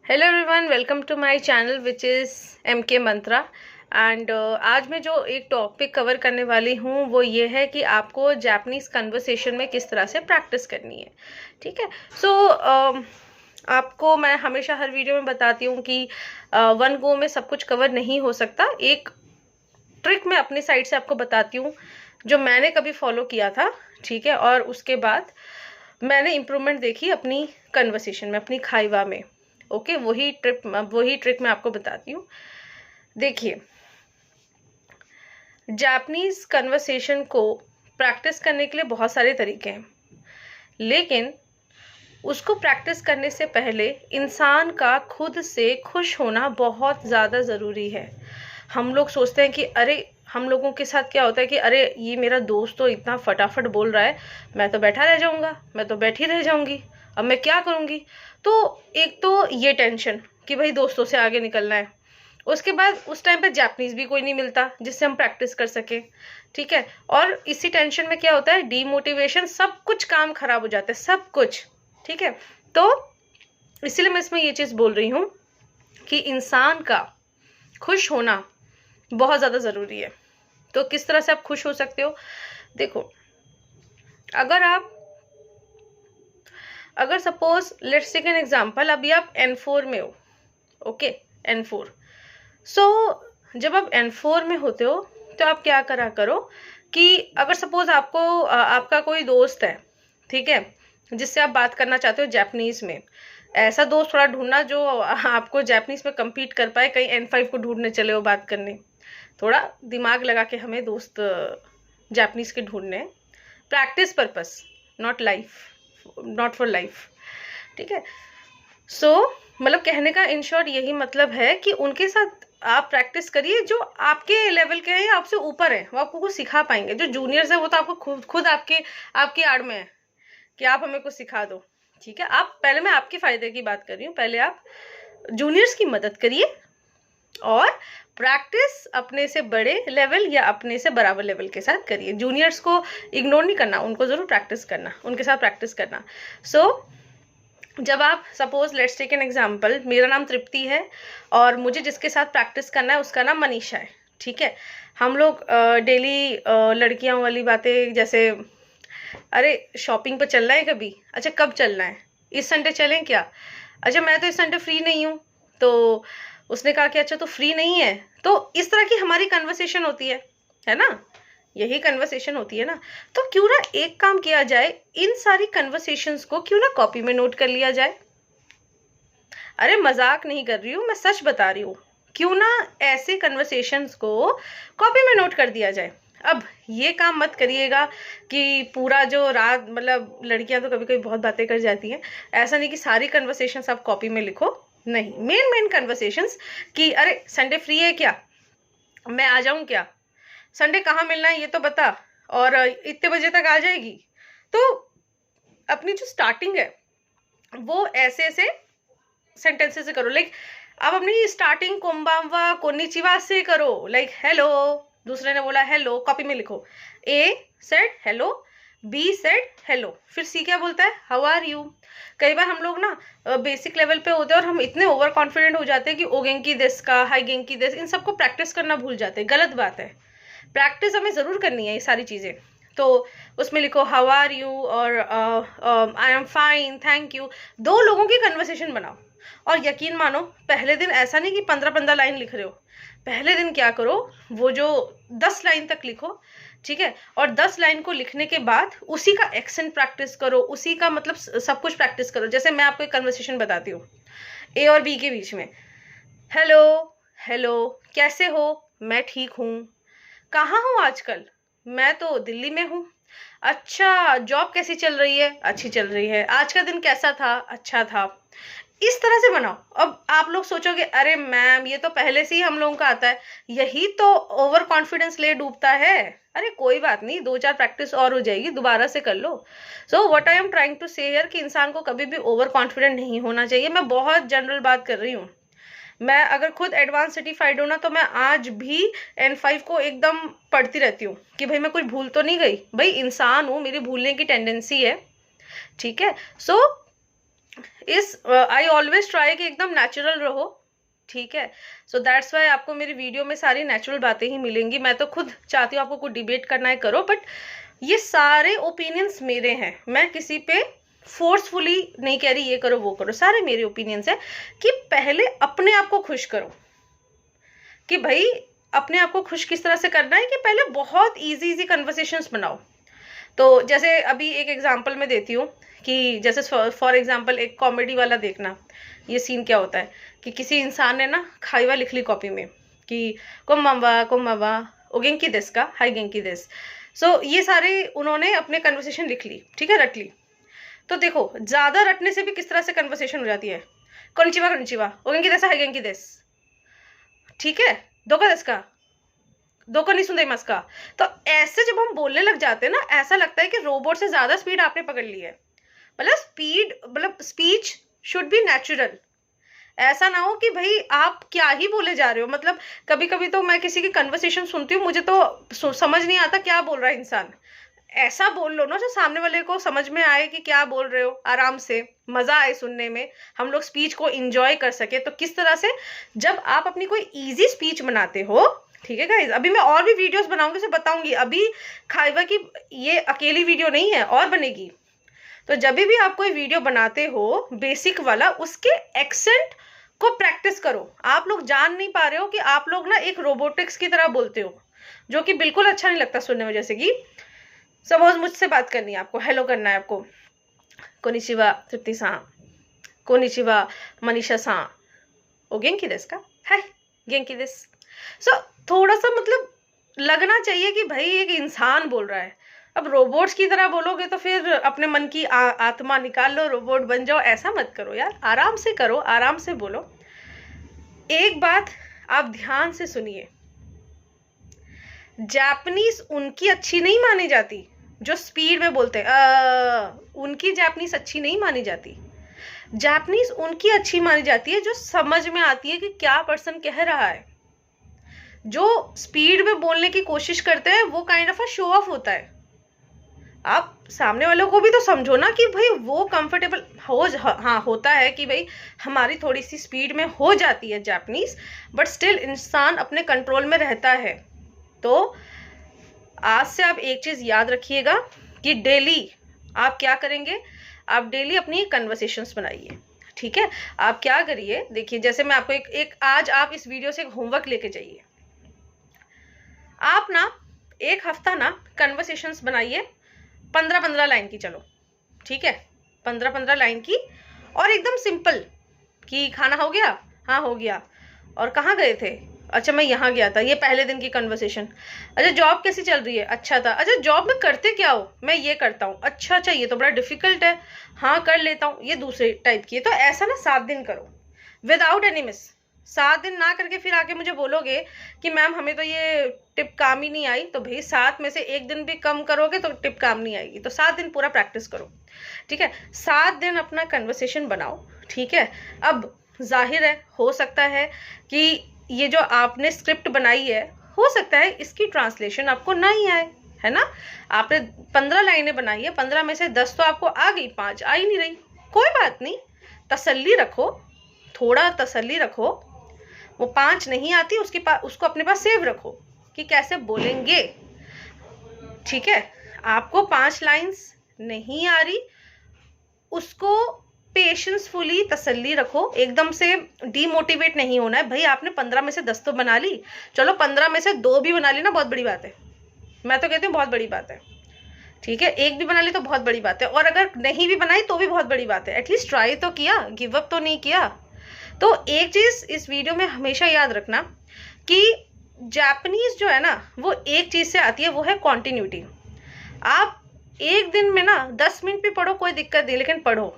Hello everyone, welcome to my channel which is MK Mantra. And आज मैं जो एक टॉपिक कवर करने वाली हूँ वो ये है कि आपको जापानीज़ कन्वर्सेशन में किस तरह से प्रैक्टिस करनी है। ठीक है। सो आपको मैं हमेशा हर वीडियो में बताती हूँ कि वन गो में सब कुछ कवर नहीं हो सकता। एक ट्रिक मैं अपनी साइड से आपको बताती हूँ जो मैंने कभी फॉलो किया था। ठीक है। और उसके बाद मैंने इम्प्रूवमेंट देखी अपनी कन्वर्सेशन में, अपनी खाइवा में। ओके, वही ट्रिक मैं आपको बताती हूँ। देखिए, जापानीज कन्वर्सेशन को प्रैक्टिस करने के लिए बहुत सारे तरीके हैं, लेकिन उसको प्रैक्टिस करने से पहले इंसान का खुद से खुश होना बहुत ज़्यादा ज़रूरी है। हम लोग सोचते हैं कि अरे, हम लोगों के साथ क्या होता है कि अरे ये मेरा दोस्त तो इतना फटाफट बोल रहा है, मैं तो बैठा रह जाऊंगा, मैं तो बैठी रह जाऊंगी, अब मैं क्या करूंगी। तो एक तो ये टेंशन कि भाई दोस्तों से आगे निकलना है। उसके बाद उस टाइम पे जापानीज भी कोई नहीं मिलता जिससे हम प्रैक्टिस कर सके। ठीक है। और इसी टेंशन में क्या होता है, डीमोटिवेशन, सब कुछ काम खराब हो जाता है, सब कुछ। ठीक है। तो इसीलिए मैं इसमें ये चीज बोल रही हूँ कि इंसान का खुश होना बहुत ज्यादा जरूरी है। तो किस तरह से आप खुश हो सकते हो, देखो, अगर suppose let's take an example, अभी आप N4 में हो। Okay, N4। सो जब आप N4 में होते हो तो आप क्या करा करो कि अगर सपोज आपका कोई दोस्त है, ठीक है, जिससे आप बात करना चाहते हो जापानीज में, ऐसा दोस्त थोड़ा ढूंढना जो आपको जापानीज में compete कर पाए। कहीं N5 को ढूंढने चले हो बात करने, थोड़ा दिमाग लगा के हमें दोस्त जापानीज के ढूंढने हैं, practice purpose, not for life. ठीक है। सो मतलब कहने का इन शॉर्ट यही मतलब है कि उनके साथ आप प्रैक्टिस करिए जो आपके लेवल के हैं या आपसे ऊपर है, वो आपको कुछ सिखा पाएंगे। जो जूनियर्स है वो तो आपको खुद आपकी आड़ में है कि आप हमें कुछ सिखा दो। ठीक है। आप पहले, मैं आपके फायदे की बात कर रही हूँ, पहले आप जूनियर्स की मदद करिए और प्रैक्टिस अपने से बड़े लेवल या अपने से बराबर लेवल के साथ करिए। जूनियर्स को इग्नोर नहीं करना, उनको जरूर प्रैक्टिस करना, उनके साथ प्रैक्टिस करना। सो जब आप suppose let's take an example, मेरा नाम तृप्ति है और मुझे जिसके साथ प्रैक्टिस करना है उसका नाम मनीषा है। ठीक है। हम लोग डेली लड़कियां वाली बातें, जैसे अरे शॉपिंग पे चलना है कभी, अच्छा कब चलना है, इस संडे चलें क्या, अच्छा मैं तो इस संडे फ्री नहीं हूँ। तो उसने कहा कि अच्छा तो फ्री नहीं है। तो इस तरह की हमारी कन्वर्सेशन होती है ना, यही कन्वर्सेशन होती है ना। तो क्यों ना एक काम किया जाए, इन सारी कन्वर्सेशंस को क्यों ना कॉपी में नोट कर लिया जाए। अरे मजाक नहीं कर रही हूँ, मैं सच बता रही हूँ। क्यों ना ऐसे कन्वर्सेशंस को कॉपी में नोट कर दिया जाए। अब ये काम मत करिएगा कि पूरा जो रात, मतलब लड़कियां तो कभी कभी बहुत बातें कर जाती हैं, ऐसा नहीं कि सारी कन्वर्सेशंस आप कॉपी में लिखो। नहीं, मेन कन्वर्सेशंस कि अरे संडे फ्री है क्या, मैं आ जाऊं क्या, संडे कहाँ मिलना है ये तो बता, और इतने बजे तक आ जाएगी। तो अपनी जो स्टार्टिंग है वो ऐसे ऐसे सेंटेंसेस से करो। लाइक आप अपनी स्टार्टिंग कोम्बावा कोनिचिवा से करो। लाइक हेलो, दूसरे ने बोला हेलो, कॉपी में लिखो। A said hello, B said hello, फिर सी क्या बोलता है, हाउ आर यू। कई बार हम लोग ना बेसिक लेवल पे होते हैं और हम इतने ओवर कॉन्फिडेंट हो जाते हैं कि ओ गेंकी देस का, हाई गेंकी देस, इन सबको प्रैक्टिस करना भूल जाते हैं। गलत बात है, प्रैक्टिस हमें जरूर करनी है ये सारी चीजें। तो उसमें लिखो हाउ आर यू और I am fine, thank you. दो लोगों की कन्वर्सेशन बनाओ। और यकीन मानो, पहले दिन ऐसा नहीं कि 15-15 लाइन लिख रहे हो। पहले दिन क्या करो, वो जो 10 लाइन तक लिखो। ठीक है। और 10 लाइन को लिखने के बाद उसी का एक्सेंट प्रैक्टिस करो, उसी का मतलब सब कुछ प्रैक्टिस करो। जैसे मैं आपको एक कन्वर्सेशन बताती हूँ ए और बी के बीच में। हेलो, हेलो, कैसे हो, मैं ठीक हूँ। कहाँ हूँ आजकल, मैं तो दिल्ली में हूँ। अच्छा, जॉब कैसी चल रही है, अच्छी चल रही है। आज का दिन कैसा था, अच्छा था। इस तरह से बनाओ। अब आप लोग सोचोगे अरे मैम ये तो पहले से ही हम लोगों का आता है, यही तो ओवर कॉन्फिडेंस ले डूबता है। अरे कोई बात नहीं, 2-4 प्रैक्टिस और हो जाएगी, दोबारा से कर लो। So what I am trying to say here कि इंसान को कभी भी ओवर कॉन्फिडेंट नहीं होना चाहिए। मैं बहुत जनरल बात कर रही हूँ। मैं अगर खुद एडवांस सर्टिफाइड हूँ ना, तो मैं आज भी N5 को एकदम पढ़ती रहती हूँ कि भाई मैं कुछ भूल तो नहीं गई। भाई इंसान हूँ, मेरी भूलने की टेंडेंसी है। ठीक है। सो आई ऑलवेज ट्राई कि एकदम नेचुरल रहो, ठीक है। सो दैट्स वाई आपको मेरी वीडियो में सारी नेचुरल बातें ही मिलेंगी। मैं तो खुद चाहती हूँ आपको कुछ डिबेट करना है करो, बट ये सारे ओपिनियंस मेरे हैं, मैं किसी पे फोर्सफुली नहीं कह रही ये करो वो करो, सारे मेरे ओपिनियंस है कि पहले अपने आप को खुश करो, कि भाई अपने आप को खुश किस तरह से करना है कि पहले बहुत इजी कन्वर्सेशंस बनाओ। तो जैसे अभी एक एग्जांपल मैं देती हूँ कि जैसे फॉर एग्जांपल एक कॉमेडी वाला देखना, ये सीन क्या होता है कि किसी इंसान ने ना खाइवा लिख ली कॉपी में कि कुम्मावा ओ गेंकी देस का हाई गेंकी देस। सो ये सारे उन्होंने अपने कन्वर्सेशन लिख ली, ठीक है, रट ली। तो देखो ज्यादा रटने से भी किस तरह से कन्वर्सेशन हो जाती है, कोनिचिवा ओ गेंकी देस हाई गेंकी देस, ठीक है, धोखा देस का धोखा नहीं सुनते मस्का। तो ऐसे जब हम बोलने लग जाते हैं ना, ऐसा लगता है कि रोबोट से ज्यादा स्पीड आपने पकड़ ली है। मतलब स्पीच शुड बी नेचुरल। ऐसा ना हो कि भाई आप क्या ही बोले जा रहे हो। मतलब कभी कभी तो मैं किसी की कन्वर्सेशन सुनती हूँ, मुझे तो समझ नहीं आता क्या बोल रहा है इंसान। ऐसा बोल लो ना जो सामने वाले को समझ में आए कि क्या बोल रहे हो, आराम से मजा आए सुनने में, हम लोग स्पीच को एंजॉय कर सके। तो किस तरह से जब आप अपनी कोई इजी स्पीच बनाते हो, ठीक है गाइज, अभी मैं और भी वीडियोस बनाऊंगी, उसे बताऊंगी। अभी खाइवा की ये अकेली वीडियो नहीं है, और बनेगी। तो जब भी आप कोई वीडियो बनाते हो बेसिक वाला, उसके एक्सेंट को प्रैक्टिस करो। आप लोग जान नहीं पा रहे हो कि आप लोग ना एक रोबोटिक्स की तरह बोलते हो, जो कि बिल्कुल अच्छा नहीं लगता सुनने में। जैसे कि सपोज मुझसे बात करनी है आपको, हेलो करना है आपको, कोनिचिवा तृप्ति सा, कोनिचिवा मनीषा सा, ओ गेंकी देस का हाय गेंकी देस। सो थोड़ा सा मतलब लगना चाहिए कि भाई एक इंसान बोल रहा है। अब रोबोट्स की तरह बोलोगे तो फिर अपने मन की आत्मा निकाल लो, रोबोट बन जाओ। ऐसा मत करो यार, आराम से करो, आराम से बोलो। एक बात आप ध्यान से सुनिए, जापानीज उनकी अच्छी नहीं मानी जाती जो स्पीड में बोलते हैं, उनकी जापानीज अच्छी नहीं मानी जाती। जापानीज उनकी अच्छी मानी जाती है जो समझ में आती है कि क्या पर्सन कह रहा है। जो स्पीड में बोलने की कोशिश करते हैं वो kind of a show off होता है। आप सामने वालों को भी तो समझो ना कि भाई वो कंफर्टेबल हो, हाँ होता है कि भाई हमारी थोड़ी सी स्पीड में हो जाती है जापानीज, बट स्टिल इंसान अपने कंट्रोल में रहता है। तो आज से आप एक चीज याद रखिएगा कि डेली आप क्या करेंगे, आप डेली अपनी कन्वर्सेशंस बनाइए, ठीक है। आप क्या करिए, देखिए जैसे मैं आपको एक आज आप इस वीडियो से एक होमवर्क लेके जाइए। आप ना एक हफ्ता ना कन्वर्सेशंस बनाइए 15-15 लाइन की, चलो ठीक है, 15-15 लाइन की, और एकदम सिंपल कि खाना हो गया, हाँ हो गया, और कहाँ गए थे, अच्छा मैं यहाँ गया था, ये पहले दिन की कन्वर्सेशन। अच्छा जॉब कैसी चल रही है, अच्छा था, अच्छा जॉब में करते क्या हो, मैं ये करता हूँ, अच्छा ये तो बड़ा डिफिकल्ट है, हाँ कर लेता हूँ, ये दूसरे टाइप की है। तो ऐसा ना 7 दिन करो विदाउट एनी मिस। 7 दिन ना करके फिर आके मुझे बोलोगे कि मैम हमें तो ये टिप काम ही नहीं आई, तो भाई 7 में से 1 दिन भी कम करोगे तो टिप काम नहीं आएगी। तो 7 दिन पूरा प्रैक्टिस करो, ठीक है। 7 दिन अपना कन्वर्सेशन बनाओ, ठीक है। अब जाहिर है, हो सकता है कि ये जो आपने स्क्रिप्ट बनाई है, हो सकता है इसकी ट्रांसलेशन आपको नहीं आए, है ना। आपने 15 लाइनें बनाई है, 15 में से 10 तो आपको आ गई, 5 आ ही नहीं रही, कोई बात नहीं, तसल्ली रखो, थोड़ा तसल्ली रखो। वो 5 नहीं आती, उसको अपने पास सेव रखो कि कैसे बोलेंगे, ठीक है। आपको 5 लाइन्स नहीं आ रही, उसको पेशेंसफुली तसल्ली रखो, एकदम से डीमोटिवेट नहीं होना है। भाई आपने 15 में से 10 तो बना ली, चलो 15 में से 2 भी बना ली ना, बहुत बड़ी बात है। मैं तो कहती हूँ बहुत बड़ी बात है, ठीक है। 1 भी बना ली तो बहुत बड़ी बात है, और अगर नहीं भी बनाई तो भी बहुत बड़ी बात है। एटलीस्ट ट्राई तो किया, गिव अप तो नहीं किया। तो एक चीज इस वीडियो में हमेशा याद रखना कि जापानीज जो है ना, वो एक चीज से आती है, वो है कॉन्टिन्यूटी। आप एक दिन में ना 10 मिनट भी पढ़ो, कोई दिक्कत नहीं, लेकिन पढ़ो।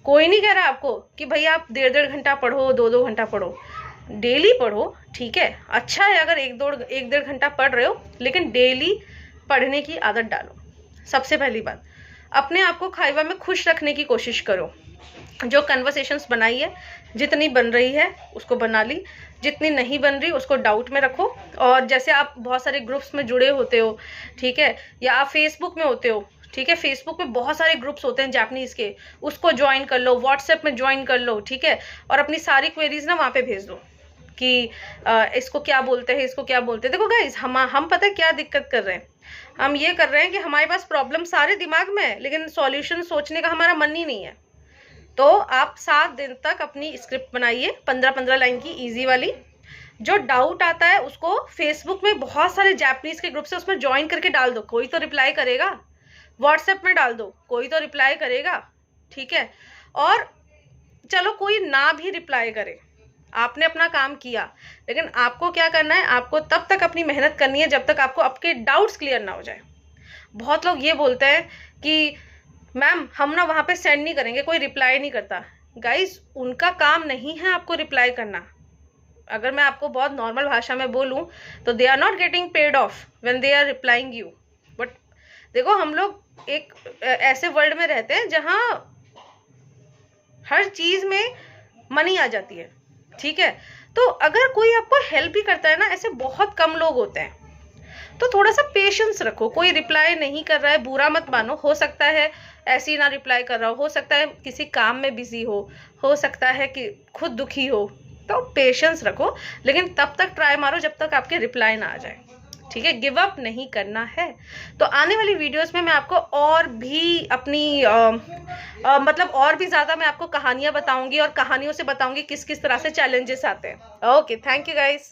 कोई नहीं कह रहा आपको कि भाई आप 1.5 घंटा पढ़ो, 2-2 घंटा पढ़ो, डेली पढ़ो, ठीक है। अच्छा है अगर 1-1.5 घंटा पढ़ रहे हो, लेकिन डेली पढ़ने की आदत डालो। सबसे पहली बात, अपने आप को खाइवा में खुश रखने की कोशिश करो। जो कन्वर्सेशंस बनाई है, जितनी बन रही है उसको बना ली, जितनी नहीं बन रही उसको डाउट में रखो। और जैसे आप बहुत सारे ग्रुप्स में जुड़े होते हो, ठीक है, या आप फेसबुक में होते हो, ठीक है। फेसबुक पे बहुत सारे ग्रुप्स होते हैं जापानीज के, उसको ज्वाइन कर लो, व्हाट्सएप में ज्वाइन कर लो, ठीक है, और अपनी सारी क्वेरीज ना वहाँ पे भेज दो कि इसको क्या बोलते हैं, इसको क्या बोलते हैं। देखो गाइज, हम पता है क्या दिक्कत कर रहे हैं, हम ये कर रहे हैं कि हमारे पास प्रॉब्लम सारे दिमाग में है, लेकिन सॉल्यूशन सोचने का हमारा मन ही नहीं है। तो आप 7 दिन तक अपनी स्क्रिप्ट बनाइए, 15-15 लाइन की इजी वाली। जो डाउट आता है उसको फेसबुक में बहुत सारे जापानीज के ग्रुप से उसमें ज्वाइन करके डाल दो, कोई तो रिप्लाई करेगा। व्हाट्सएप में डाल दो, कोई तो रिप्लाई करेगा, ठीक है। और चलो कोई ना भी रिप्लाई करे, आपने अपना काम किया, लेकिन आपको क्या करना है, आपको तब तक अपनी मेहनत करनी है जब तक आपको आपके डाउट्स क्लियर ना हो जाए। बहुत लोग ये बोलते हैं कि मैम हम ना वहाँ पे सेंड नहीं करेंगे, कोई रिप्लाई नहीं करता। गाइस, उनका काम नहीं है आपको रिप्लाई करना। अगर मैं आपको बहुत नॉर्मल भाषा में बोलूं तो they are not getting paid off when they are replying you. But देखो, हम लोग एक ऐसे वर्ल्ड में रहते हैं जहां हर चीज में मनी आ जाती है, ठीक है। तो अगर कोई आपको हेल्प भी करता है ना, ऐसे बहुत कम लोग होते हैं, तो थोड़ा सा पेशेंस रखो। कोई रिप्लाई नहीं कर रहा है, बुरा मत मानो, हो सकता है ऐसे ही ना रिप्लाई कर रहा हो सकता है किसी काम में बिजी हो सकता है कि खुद दुखी हो, तो पेशेंस रखो, लेकिन तब तक ट्राई मारो जब तक आपके रिप्लाई ना आ जाए, ठीक है। गिव अप नहीं करना है। तो आने वाली वीडियोस में मैं आपको और भी अपनी मतलब और भी ज़्यादा मैं आपको कहानियां बताऊंगी और कहानियों से बताऊंगी किस किस तरह से चैलेंजेस आते हैं। Okay, thank you guys.